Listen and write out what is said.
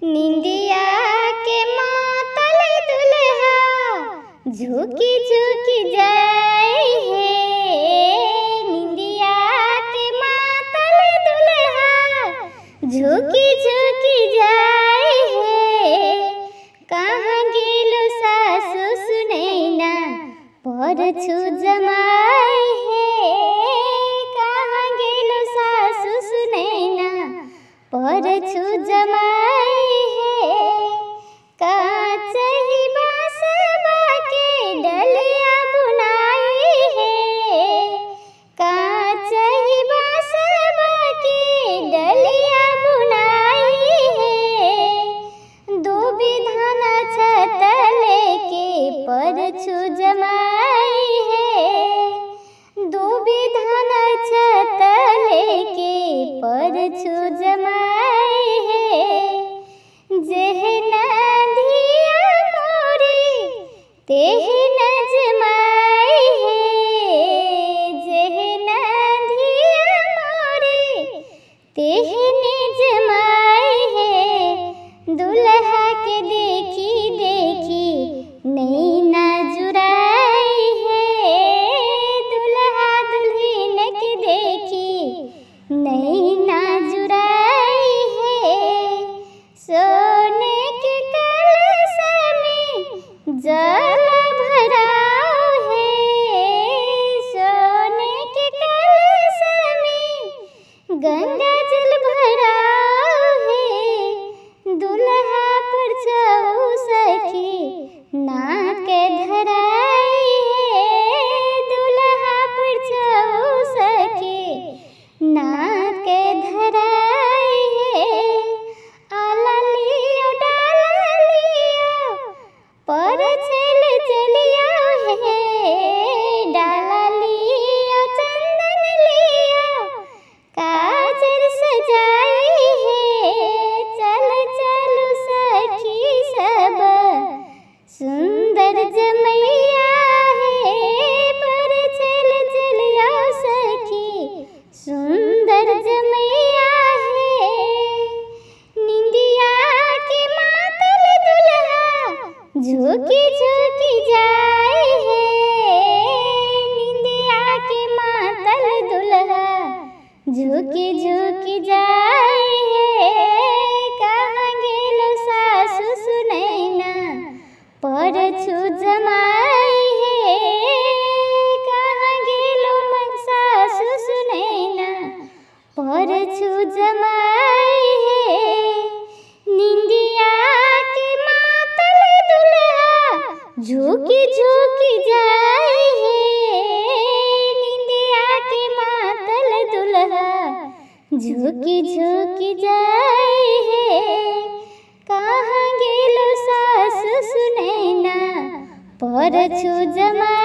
निंदिया के मातल दुल्हा झुकी झुकी जाए है। निंदिया के मातल दुल्हा झुकी झुकी जाए है। कहाँ गेलो सासु सुनैना परछु जमाए है। कहाँ गेलो सासु सुनैना परछु जमाए है। काचही बांसवा के डलिया बुनाई है। काचही बांसवा के डलिया बुनाई है। दो बिधाना छत लेके परछु जमाई है। दो बिधाना छत लेके परछु जमाई है। जेहन धिया मोरी तेहन जमाई है। जेहन धिया मोरी तेहन जमाई है। दुल्हा के देखी देखी नैना जुराई है। दुल्हा दुल्हन के देखी नैना जुराई है। सोने के कलश में जल भराओ है। सोने के कलश में गंगा जल भराओ है। दुल्हा पर छऊ सखी नाक धराई है। दुल्हा पर छऊ सखी नाक धराई है। आला लियो डाला लियो पर चल चलियो है। डाला लियो चंदन लियो काजर सजाई है। चल चल सखी सब सुंदर जमैया है। पर चल चलियो सखी सुंदर जमैया है। निंदिया के मातल दुल्हा झुकी झुकी जाए है। निंदिया के मातल दुल्हा झुकी झुकी जाए है। कहाँ गेलो सासु सुनैना परछु जमाई है। कहाँ गेलो सासु सुनैना परछु जमाई है। निंदिया के मातल दुल्हा झुकी झुकी जाए है। निंदिया के मातल दुल्हा झुकी झुकी जाए है। कहाँ गेलो सासु सुनैना परछु जमाई